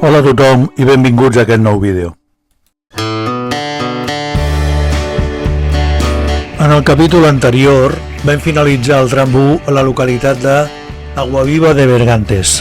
Hola a tothom i benvinguts a aquest nou vídeo. En el capítol anterior vam finalitzar el tram 1 a la localitat de Aguaviva de Bergantes.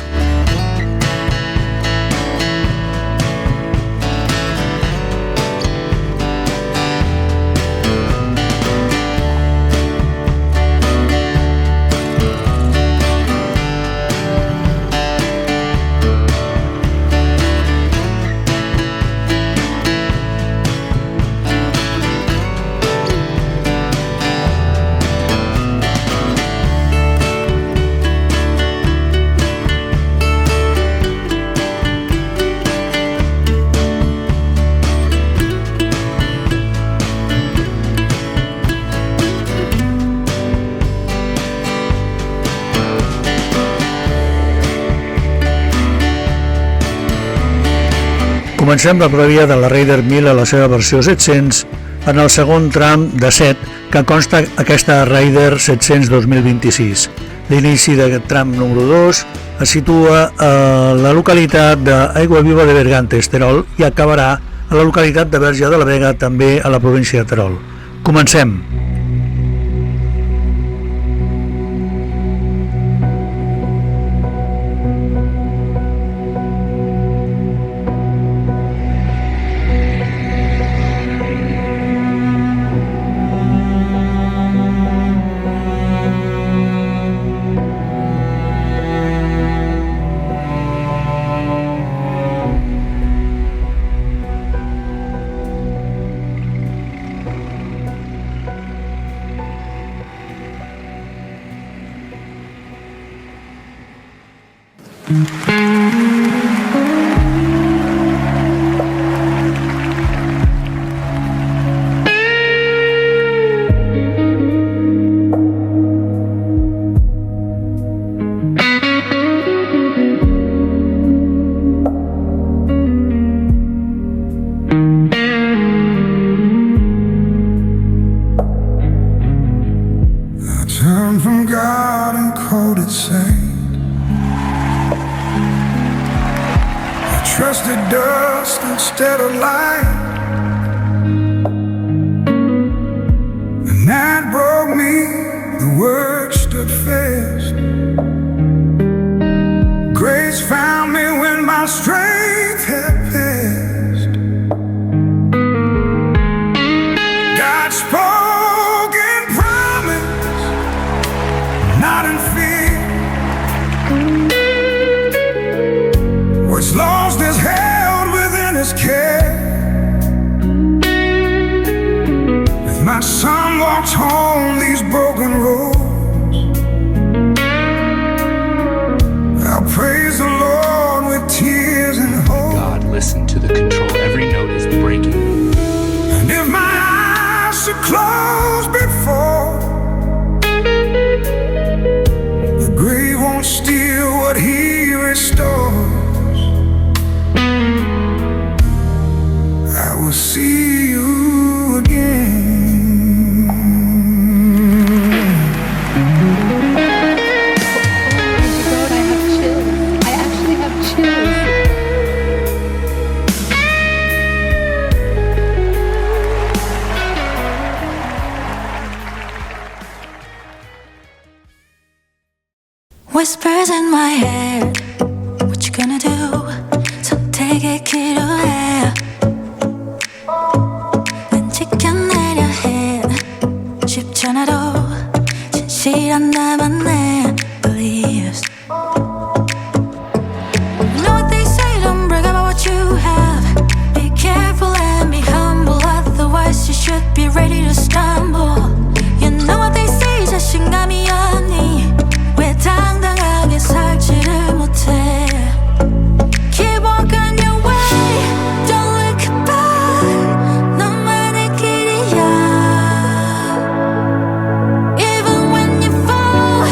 Comencem la prèvia de la rider1000 a la seva versió 700 en el segon tram de 7 que consta aquesta rider700 2026. L'inici d'aquest tram número 2 es situa a la localitat d'Aguaviva de Bergantes, Terol, i acabarà a la localitat de Verge de la Vega, també a la província de Terol. Comencem! Trusted dust instead of light. The night broke me, the word stood fast. Grace found me when my strength had passed. God spoke in promise, not in fear. What's lost is held within His care. If my son walks home these broken roads, I'll praise the Lord with tears and hope. God, listen to the control. Every note is breaking. And if my eyes should close before, the grave won't steal what He restores. I will see you again. God, I have chills. I actually have chills. Whispers in my head, what you gonna do? 선택의 기로에 지켜내려 해. 쉽지 않아도 진실한 나만의 beliefs. You know what they say, don't brag about what you have. Be careful and be humble, otherwise you should be ready to stumble. You know what they say, 자신감이 없니? 왜 당당하게 살지를 못해? Keep walking your way, don't look back. 너만의 길이야. Even when you fall,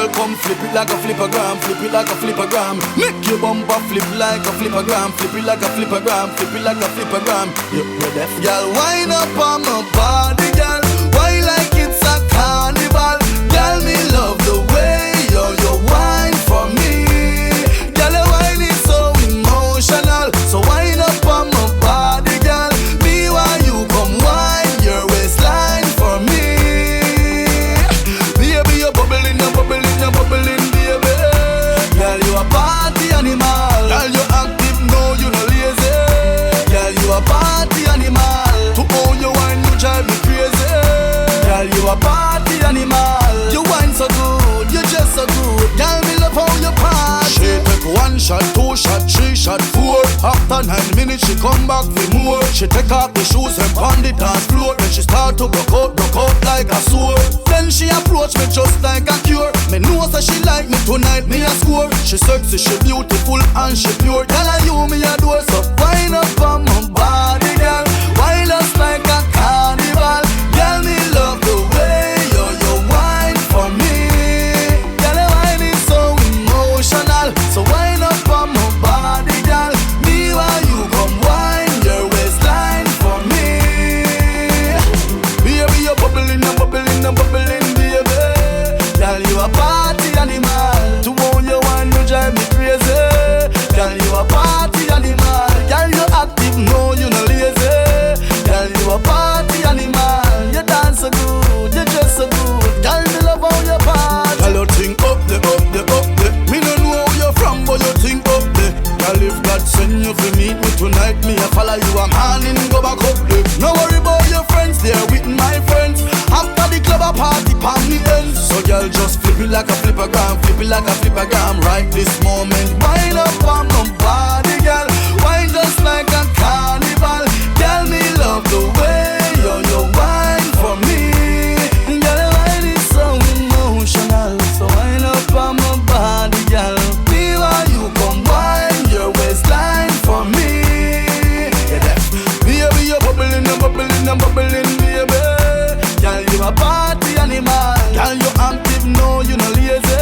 girl, come flip it like a flippergram, flip it like a flippergram. Make your bumper flip like a flippergram, flip it like a flippergram, flip it like a flippergram. You're deaf, girl, wind up on my body, girl. Why like it's a carnival? Girl, me love the way you wine for me. Girl, your wine is so emotional. So wind up on my body, girl. Me while you come wine your waistline for me. Baby, you're bubbling, you're bubbling, you're bubbling, baby. Girl, you a party animal. Girl, you active, no, you no lazy. Girl, you a party animal. To own your wine, you drive me crazy. Girl, you a party animal. You wine so good, you just so good. Girl, me love how you party. She take 1 shot, 2 shot, 3 shot, 4. After 9 minutes, she come back for more. She take off the shoes and pound the dance floor. Then she start to broke out like a sword. Then she approach me just like a cure. Me know that she like me tonight, me a score. She sexy, she beautiful and she pure. Tell her you me a door, so wind up on my body, girl. Wind us like a carnival. Girl, me love the way you wine for me. Girl, your wine is so emotional. So wind up on my body, girl. Me while you come wine your waistline for me. Baby, you're bubbling, you're bubbling, you're bubbling, baby. Girl, you a party animal. To own your wine, you drive me crazy. Girl, you a party animal. Girl, you active, no, you no lazy. Girl, you a party animal. You dance so good, you dress so good. Girl, me love how you party. Girl, you think up the, up the, up the. Me no know where you're from, but you think up the. Girl, if God send you to meet me tonight, me a follow you a morning, go back up the. No worry about your friends, they're with my friends. After the club a party, palm the ends. So girl, just flip it like a flippergram, flip it like a flippergram. Right this moment, wind up on my body, girl. Wine just like a carnival. Girl, me love the way you wine for me. Girl, your wine is so emotional. So wind up on my body, girl. Me while you come wine your waistline for me. Yeah, that. Baby, you're bubbling, you're bubbling, you're bubbling, baby. Girl, you a party animal. Girl, you active, no, you no lazy.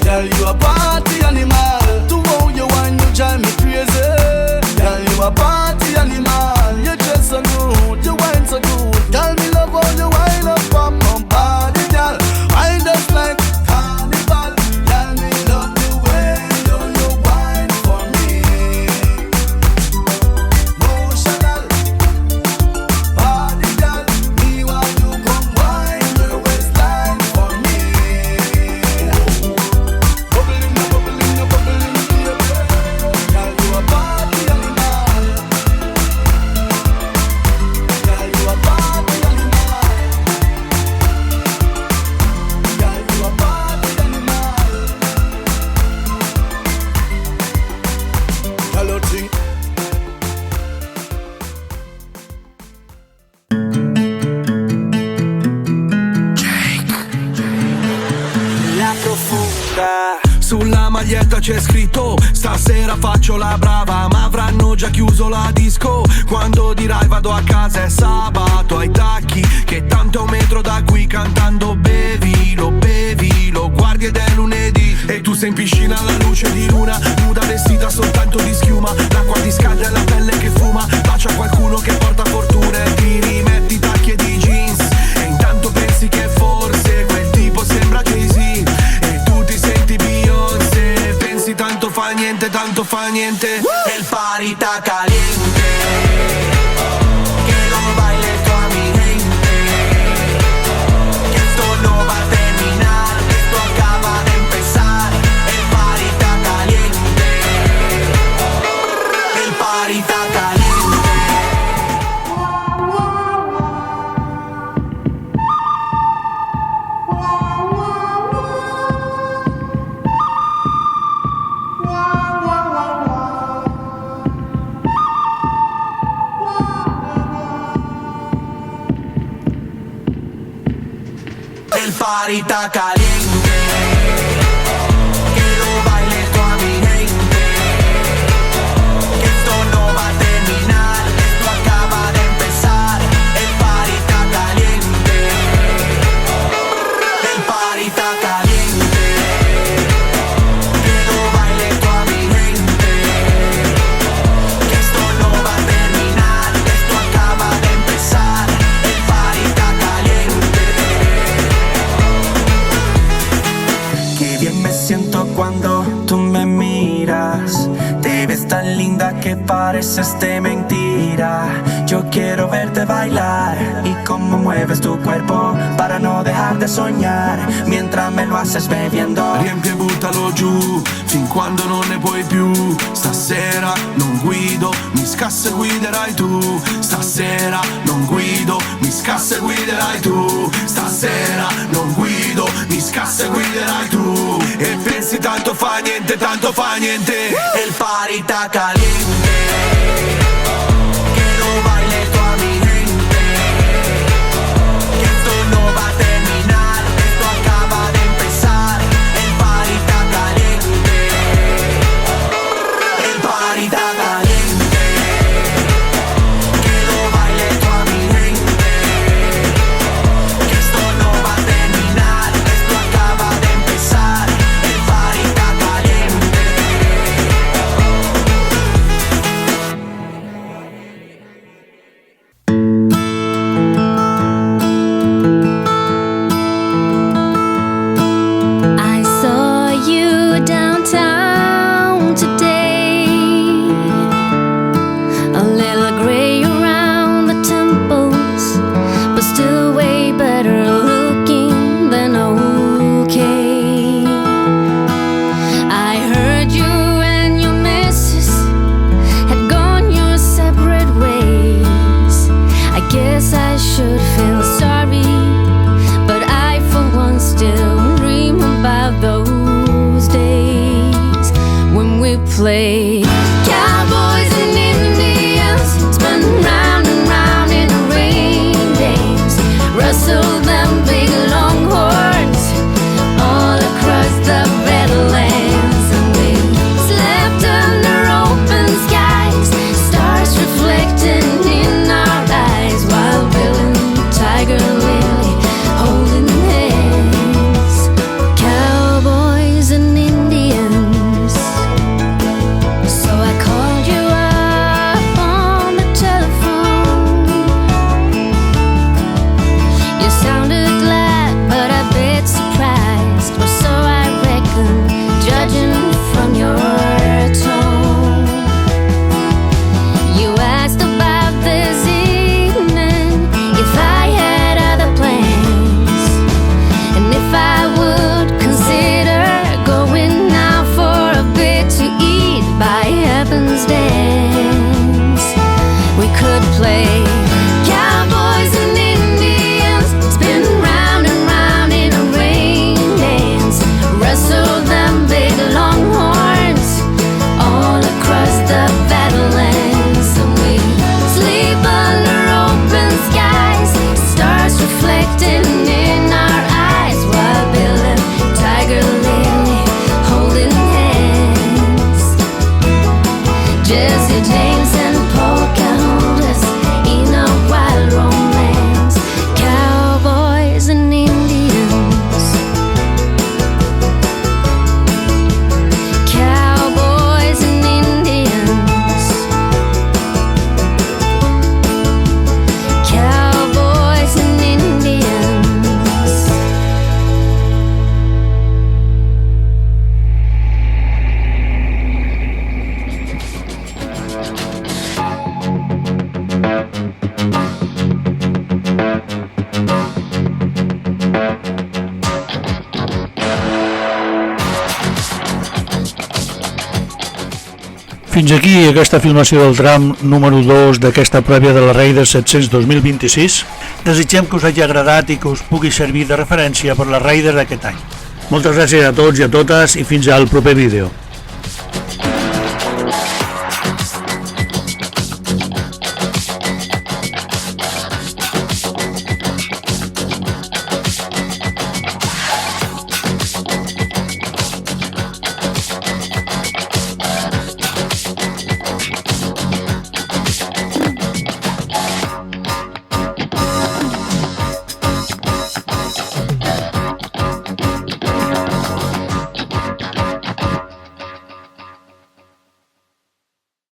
Girl, you a party animal. To how you wine, you drive me crazy. Girl, you a party animal. You dress so good, you wine so good. Girl, me love how you wine up on my body, girl. Wine just like carnival. Girl, me love the way you wine for me. Emotional body, girl. Me while you come wine your waistline for me. Bubbling, bubbling, bubbling, baby. Girl, you a party animal. Girl, you a party animal. Girl, you a party animal. Girl, you think La profonda. Sulla maglietta c'è scritto: stasera faccio la brava, ma avranno già chiuso la disco. Quando dirai vado a casa è sabato, ai tacchi, che tanto è un metro da qui. Cantando bevi, lo guardi ed è lunedì. E tu sei in piscina alla luce di luna, nuda vestita soltanto di schiuma. L'acqua ti scalda e la pelle che fuma. Bacia qualcuno che porta fortuna e ti rimetti tacchi e di jeans. E intanto pensi che forse quel tipo sembra Jay-Z e tu ti senti Beyoncé. Pensi tanto fa niente, tanto fa niente. El party está caliente, que lo baile toda mi gente, que esto no va a terminar, esto acaba de empezar. El party está caliente, el party está caliente. El party está caliente, que lo baile toda mi gente, que esto no va a terminar, esto acaba de empezar. El party está caliente, el party está caliente. que pareces de mentira. Yo quiero verte bailar y cómo mueves tu cuerpo para no dejar de sognare mientras me lo haces beviendo. Riempie e buttalo giù fin quando non ne puoi più. Stasera non guido, mi scassa e guiderai tu. Stasera non guido, mi scassa e guiderai tu. Stasera non guido, mi scassa e guiderai tu. E pensi tanto fa niente, tanto fa niente. El party está caliente, que no baile toda mi gente, que esto no va a terminar, esto acaba de empezar. El party está caliente, el party está caliente, que no baile toda mi gente, que esto no va a terminar, esto acaba de empezar. El party está caliente. I saw you downtown today, a little gray around the temples, but still way better looking than okay. I heard you and your missus had gone your separate ways. I guess I should feel sorry, but I for one still dream about those days when we played cowboys and Indians, spun round and round in a rain dance, rustled them big longhorns all across the Badlands, and we slept under open skies, stars reflecting in our eyes, while Bill and Tiger Lily holding hands. Cowboys and Indians. So I called you up on the telephone. You sounded glad, but a bit surprised, or so I reckon, judging from your tone. You asked about this evening, if I had other plans, and if I would consider going out for a bit to eat by Heaven's dance. We could play cowboys and Indians, spin round and round in a rain dance, wrestle them big longhorns all across the Badlands, and we sleep under open skies, stars reflecting in our eyes, while Bill and Tiger Lily holding hands. Jesse James and Pocahontas in a wild romance. Cowboys and Indians. Cowboys and Indians. Cowboys and Indians. Fins aquí aquesta filmació del tram número 2 d'aquesta prèvia de la rider700 2026. Desitgem que us hagi agradat i que us pugui servir de referència per la rider d'aquest any. Moltes gràcies a tots i a totes i fins al proper vídeo.